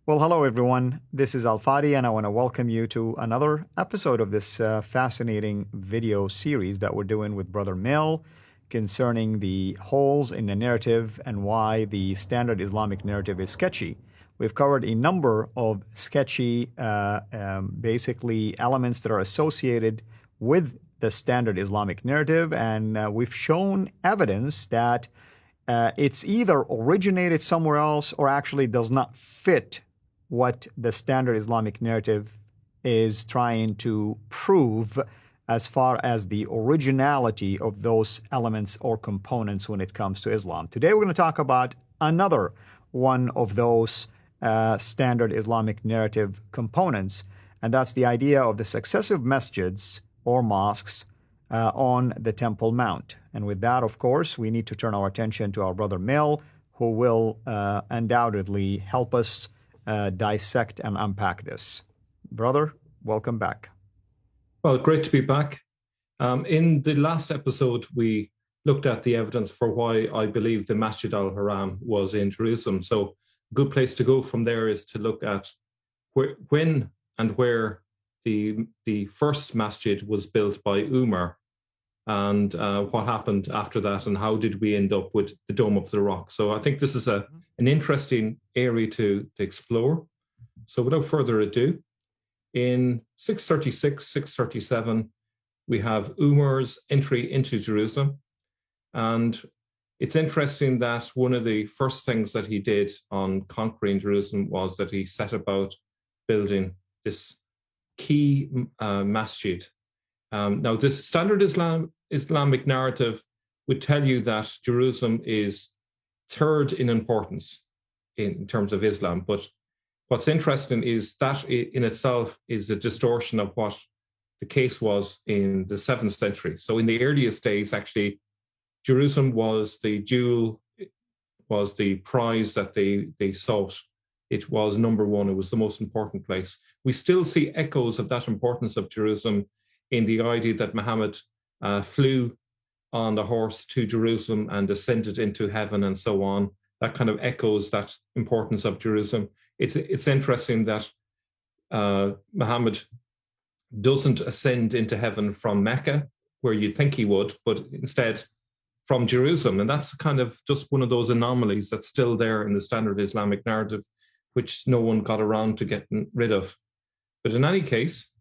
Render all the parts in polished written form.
Well, hello everyone. This is Fadi, and I want to welcome you to another episode of this fascinating video series that we're doing with Brother Mel concerning the holes in the narrative and why the standard Islamic narrative is sketchy. We've covered a number of sketchy, basically elements that are associated with the standard Islamic narrative, and we've shown evidence that it's either originated somewhere else or actually does not fit what the standard Islamic narrative is trying to prove as far as the originality of those elements or components when it comes to Islam. Today we're going to talk about another one of those standard Islamic narrative components, and that's the idea of the successive masjids or mosques on the Temple Mount. And with that, of course, we need to turn our attention to our brother Mel, who will undoubtedly help us dissect and unpack this. Brother, welcome back. Well, great to be back. In the last episode, we looked at the evidence for why I believe the Masjid al-Haram was in Jerusalem. So a good place to go from there is to look at when and where the first masjid was built by Umar, and what happened after that, and how did we end up with the Dome of the Rock. So I think this is an interesting area to explore. So without further ado, in 636, 637, we have Umar's entry into Jerusalem. And it's interesting that one of the first things that he did on conquering Jerusalem was that he set about building this key masjid. Now, this standard Islamic narrative would tell you that Jerusalem is third in importance in terms of Islam. But what's interesting is that in itself is a distortion of what the case was in the 7th century. So in the earliest days, actually, Jerusalem was the jewel, was the prize that they sought. It was number one. It was the most important place. We still see echoes of that importance of Jerusalem in the idea that Muhammad flew on the horse to Jerusalem and ascended into heaven and so on. That kind of echoes that importance of Jerusalem. It's interesting that Muhammad doesn't ascend into heaven from Mecca, where you'd think he would, but instead from Jerusalem. And that's kind of just one of those anomalies that's still there in the standard Islamic narrative, which no one got around to getting rid of. But in any case,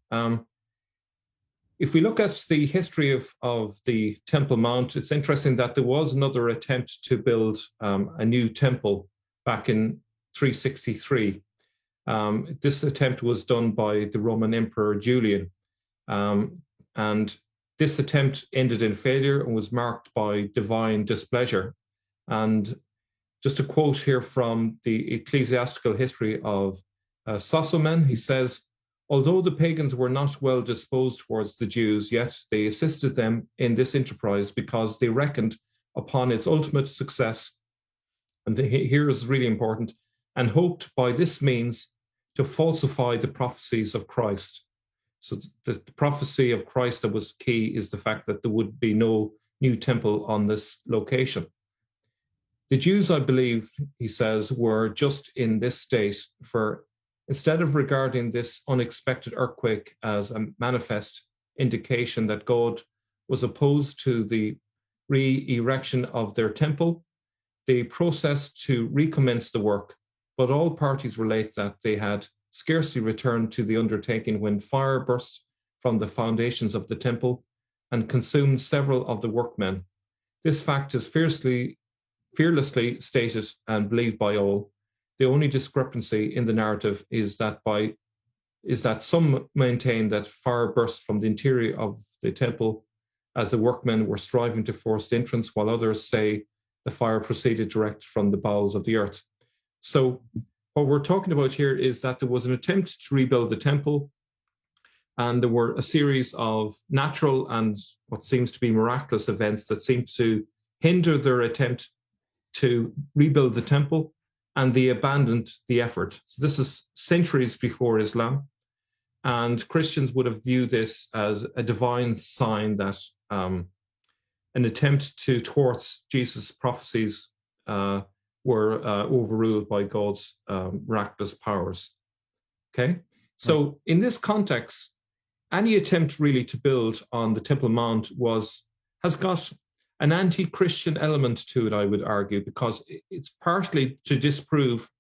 if we look at the history of the Temple Mount, it's interesting that there was another attempt to build a new temple back in 363. This attempt was done by the Roman Emperor Julian. And this attempt ended in failure and was marked by divine displeasure. And just a quote here from the ecclesiastical history of Sozomen, he says, "Although the pagans were not well disposed towards the Jews, yet they assisted them in this enterprise because they reckoned upon its ultimate success," and here is really important, "and hoped by this means to falsify the prophecies of Christ." So the prophecy of Christ that was key is the fact that there would be no new temple on this location. The Jews, I believe, he says, were just in this state for instead of regarding this unexpected earthquake as a manifest indication that God was opposed to the re-erection of their temple, they processed to recommence the work, but all parties relate that they had scarcely returned to the undertaking when fire burst from the foundations of the temple and consumed several of the workmen. This fact is fearlessly stated and believed by all. The only discrepancy in the narrative is that some maintain that fire burst from the interior of the temple as the workmen were striving to force the entrance, while others say the fire proceeded direct from the bowels of the earth. So what we're talking about here is that there was an attempt to rebuild the temple, and there were a series of natural and what seems to be miraculous events that seemed to hinder their attempt to rebuild the temple, and they abandoned the effort. So this is centuries before Islam, and Christians would have viewed this as a divine sign that an attempt to thwart Jesus' prophecies were overruled by God's miraculous powers. Okay, so in this context, any attempt really to build on the Temple Mount has got an anti-Christian element to it, I would argue, because it's partly to disprove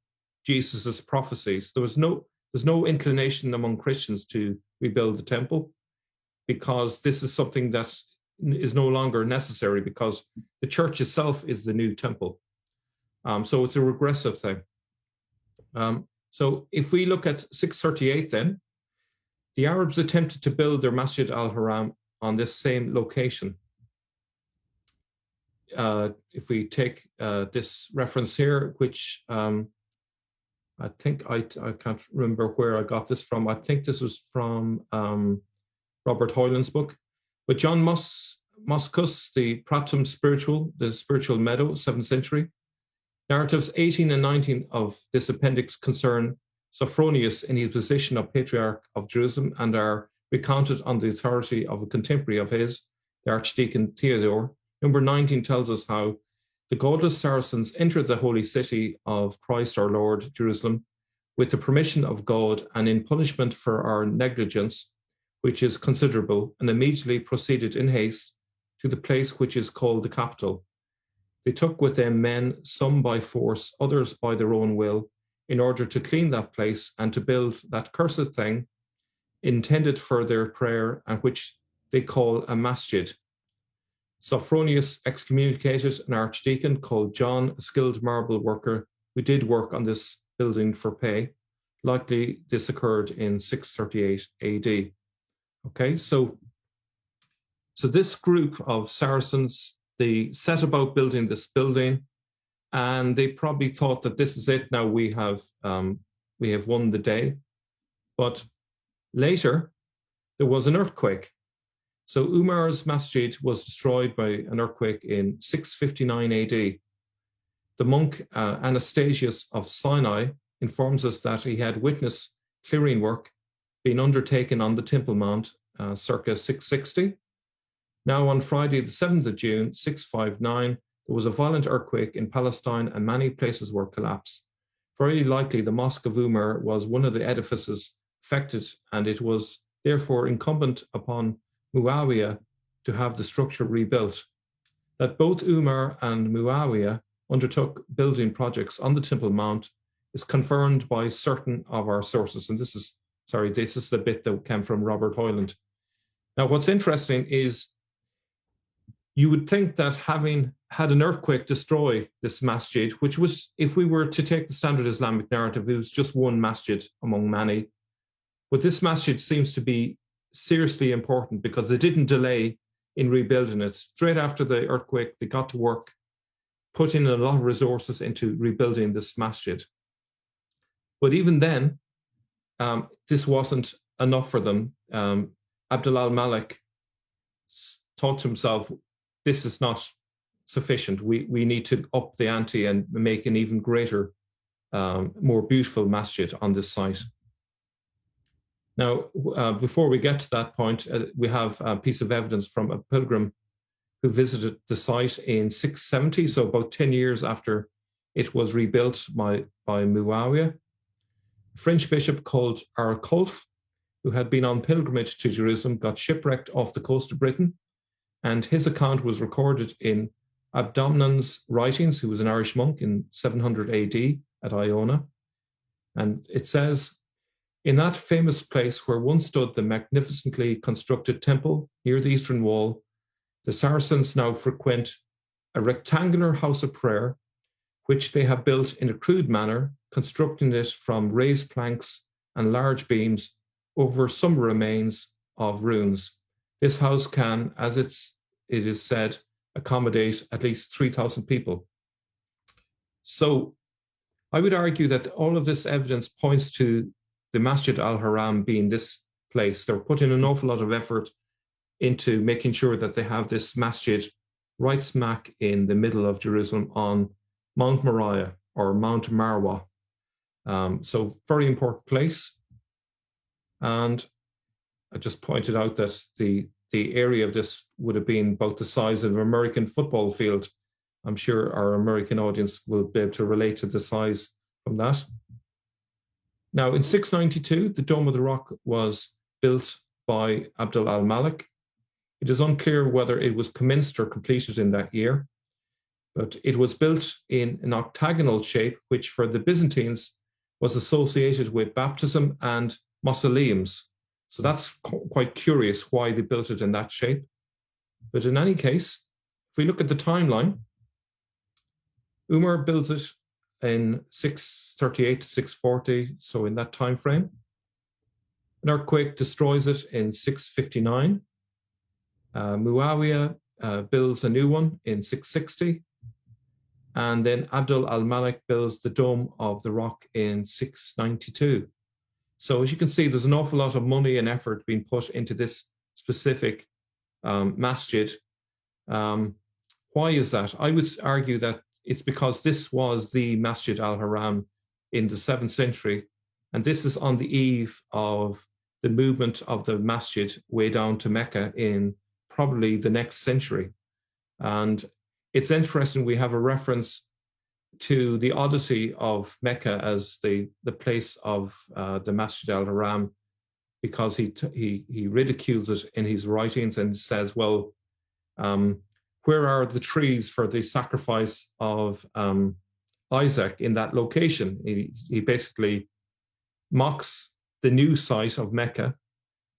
Jesus's prophecies. There's no inclination among Christians to rebuild the temple, because this is something that is no longer necessary, because the church itself is the new temple. So it's a regressive thing. So if we look at 638 then, the Arabs attempted to build their Masjid al-Haram on this same location. If we take this reference here, which I think I can't remember where I got this from. I think this was from Robert Hoyland's book. But John Moscus, the Pratum Spiritual, the Spiritual Meadow, 7th century. Narratives 18 and 19 of this appendix concern Sophronius in his position of Patriarch of Jerusalem and are recounted on the authority of a contemporary of his, the Archdeacon Theodore. Number 19 tells us how the godless Saracens entered the holy city of Christ our Lord, Jerusalem, with the permission of God and in punishment for our negligence, which is considerable, and immediately proceeded in haste to the place which is called the capital. They took with them men, some by force, others by their own will, in order to clean that place and to build that cursed thing intended for their prayer and which they call a masjid. Sophronius excommunicated an archdeacon called John, a skilled marble worker, who did work on this building for pay. Likely this occurred in 638 AD. Okay, so this group of Saracens, they set about building this building, and they probably thought that this is it. Now we have won the day. But later there was an earthquake. So Umar's masjid was destroyed by an earthquake in 659 AD. The monk Anastasius of Sinai informs us that he had witnessed clearing work being undertaken on the Temple Mount circa 660. Now on Friday, the 7th of June, 659, there was a violent earthquake in Palestine and many places were collapsed. Very likely the Mosque of Umar was one of the edifices affected, and it was therefore incumbent upon Muawiyah to have the structure rebuilt. That both Umar and Muawiyah undertook building projects on the Temple Mount is confirmed by certain of our sources. And this is the bit that came from Robert Hoyland. Now, what's interesting is you would think that having had an earthquake destroy this masjid, which was, if we were to take the standard Islamic narrative, it was just one masjid among many. But this masjid seems to be seriously important because they didn't delay in rebuilding it. Straight after the earthquake, they got to work, put in a lot of resources into rebuilding this masjid. But even then, this wasn't enough for them. Abdul al-Malik thought to himself, this is not sufficient. We need to up the ante and make an even greater, more beautiful masjid on this site. Now, before we get to that point, we have a piece of evidence from a pilgrim who visited the site in 670, so about 10 years after it was rebuilt by Muawiyah. A French bishop called Arculf, who had been on pilgrimage to Jerusalem, got shipwrecked off the coast of Britain, and his account was recorded in Abdomnan's writings, who was an Irish monk, in 700 AD at Iona. And it says, in that famous place where once stood the magnificently constructed temple near the eastern wall, the Saracens now frequent a rectangular house of prayer, which they have built in a crude manner, constructing it from raised planks and large beams over some remains of ruins. This house can, as it is said, accommodate at least 3,000 people. So I would argue that all of this evidence points to the Masjid al-Haram being this place. They're putting an awful lot of effort into making sure that they have this masjid right smack in the middle of Jerusalem on Mount Moriah or Mount Marwa. So very important place. And I just pointed out that the area of this would have been about the size of an American football field I'm sure our American audience will be able to relate to the size from that. Now, in 692, the Dome of the Rock was built by Abdul al-Malik. It is unclear whether it was commenced or completed in that year, but it was built in an octagonal shape, which for the Byzantines was associated with baptism and mausoleums. So that's quite curious why they built it in that shape. But in any case, if we look at the timeline, Umar builds it in 638 to 640, so in that time frame. An earthquake destroys it in 659. Muawiyah builds a new one in 660. And then Abdul al-Malik builds the Dome of the Rock in 692. So as you can see, there's an awful lot of money and effort being put into this specific masjid. Why is that? I would argue that it's because this was the Masjid al-Haram in the 7th century, and this is on the eve of the movement of the masjid way down to Mecca in probably the next century. And it's interesting, we have a reference to the Odyssey of Mecca as the place of the Masjid al-Haram, because he ridicules it in his writings and says, well, where are the trees for the sacrifice of Isaac in that location? He basically mocks the new site of Mecca,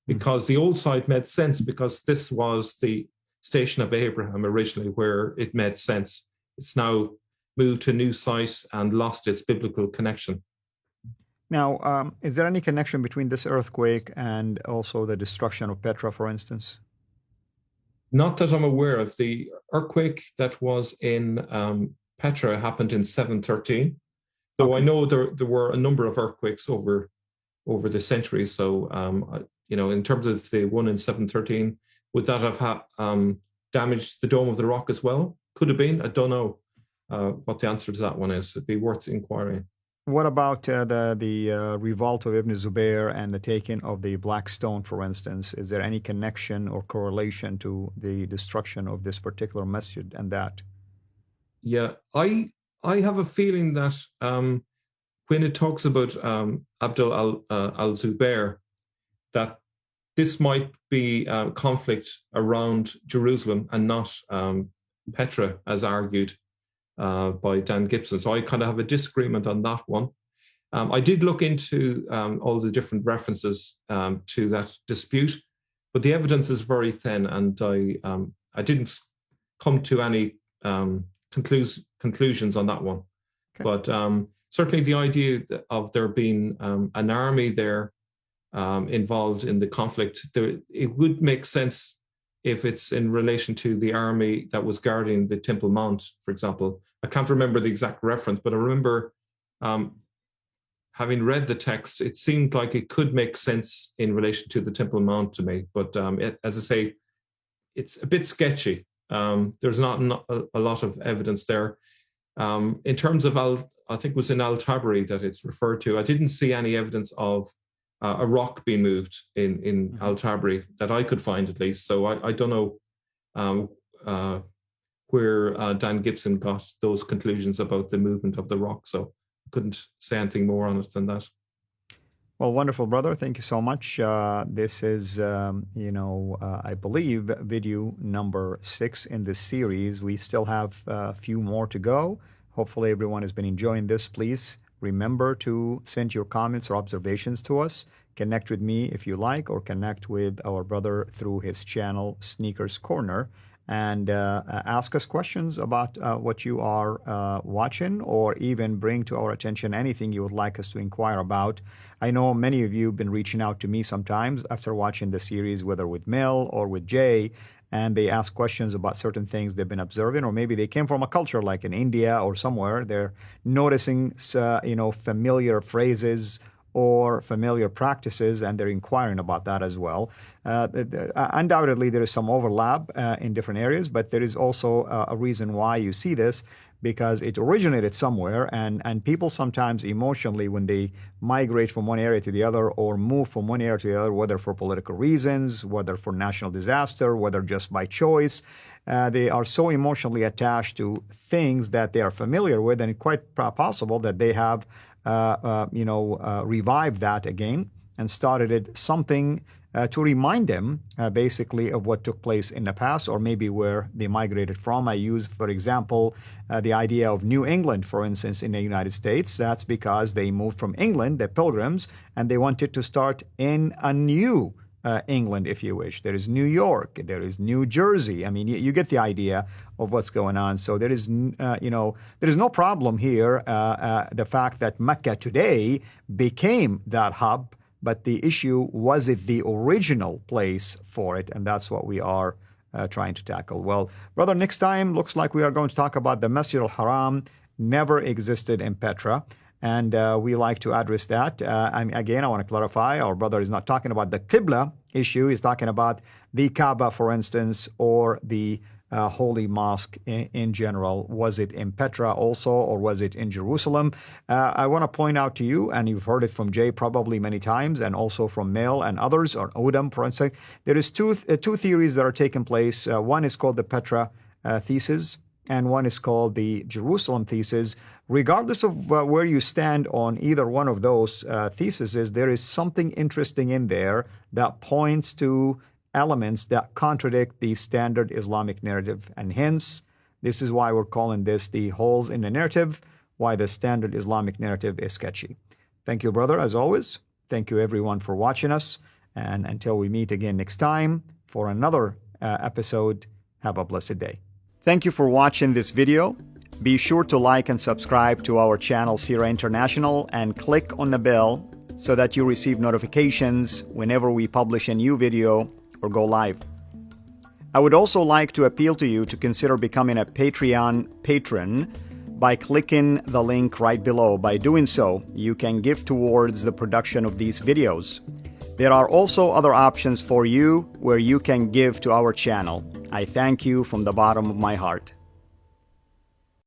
because the old site made sense, because this was the station of Abraham originally, where it made sense. It's now moved to a new site and lost its biblical connection. Now, is there any connection between this earthquake and also the destruction of Petra, for instance? Not that I'm aware of. The earthquake that was in Petra happened in 713, though okay. I know there were a number of earthquakes over the centuries. So, in terms of the one in 713, would that have damaged the Dome of the Rock as well? Could have been. I don't know what the answer to that one is. It'd be worth inquiring. What about the revolt of Ibn Zubayr and the taking of the Black Stone, for instance? Is there any connection or correlation to the destruction of this particular masjid and that? Yeah, I have a feeling that when it talks about Abdul al-Zubayr, that this might be conflict around Jerusalem and not Petra, as argued by Dan Gibson. So I kind of have a disagreement on that one. I did look into all the different references to that dispute, but the evidence is very thin, and I didn't come to any conclusions on that one. Okay. But certainly the idea of there being an army there involved in the conflict, it would make sense if it's in relation to the army that was guarding the Temple Mount, for example. I can't remember the exact reference, but I remember having read the text, it seemed like it could make sense in relation to the Temple Mount to me. But as I say, it's a bit sketchy. There's not a lot of evidence there. In terms of I think it was in Al-Tabari that it's referred to. I didn't see any evidence of a rock being moved in Al-Tabari that I could find, at least. So I don't know where Dan Gibson got those conclusions about the movement of the rock. So I couldn't say anything more on it than that. Well, wonderful, brother. Thank you so much. This is, I believe, video number 6 in this series. We still have a few more to go. Hopefully everyone has been enjoying this. Please remember to send your comments or observations to us. Connect with me if you like, or connect with our brother through his channel, Sneakers Corner, and ask us questions about what you are watching, or even bring to our attention anything you would like us to inquire about. I know many of you have been reaching out to me sometimes after watching the series, whether with Mel or with Jay, and they ask questions about certain things they've been observing, or maybe they came from a culture like in India or somewhere. They're noticing, familiar phrases or familiar practices, and they're inquiring about that as well. Undoubtedly, there is some overlap in different areas, but there is also a reason why you see this, because it originated somewhere, and people sometimes emotionally, when they migrate from one area to the other or move from one area to the other, whether for political reasons, whether for national disaster, whether just by choice, they are so emotionally attached to things that they are familiar with, and it's quite possible that they have, revived that again and started it something to remind them basically of what took place in the past, or maybe where they migrated from. I use, for example, the idea of New England, for instance, in the United States. That's because they moved from England, the Pilgrims, and they wanted to start in a new England, if you wish. There is New York, there is New Jersey. I mean, you get the idea of what's going on. So there is, there is no problem here. The fact that Mecca today became that hub, but the issue, was it the original place for it? And that's what we are trying to tackle. Well, brother, next time, looks like we are going to talk about the Masjid al-Haram never existed in Petra. And we like to address that. Again, I want to clarify, our brother is not talking about the Qibla issue. He's talking about the Kaaba, for instance, or the Holy Mosque in general. Was it in Petra also, or was it in Jerusalem? I want to point out to you, and you've heard it from Jay probably many times, and also from Mel and others, or Odom, for instance. There is two theories that are taking place. One is called the Petra thesis, and one is called the Jerusalem thesis. Regardless of where you stand on either one of those theses, there is something interesting in there that points to elements that contradict the standard Islamic narrative. And hence, this is why we're calling this the holes in the narrative, why the standard Islamic narrative is sketchy. Thank you, brother, as always. Thank you, everyone, for watching us. And until we meet again next time for another episode, have a blessed day. Thank you for watching this video. Be sure to like and subscribe to our channel, CIRA International, and click on the bell so that you receive notifications whenever we publish a new video or go live. I would also like to appeal to you to consider becoming a Patreon patron by clicking the link right below. By doing so, you can give towards the production of these videos. There are also other options for you where you can give to our channel. I thank you from the bottom of my heart.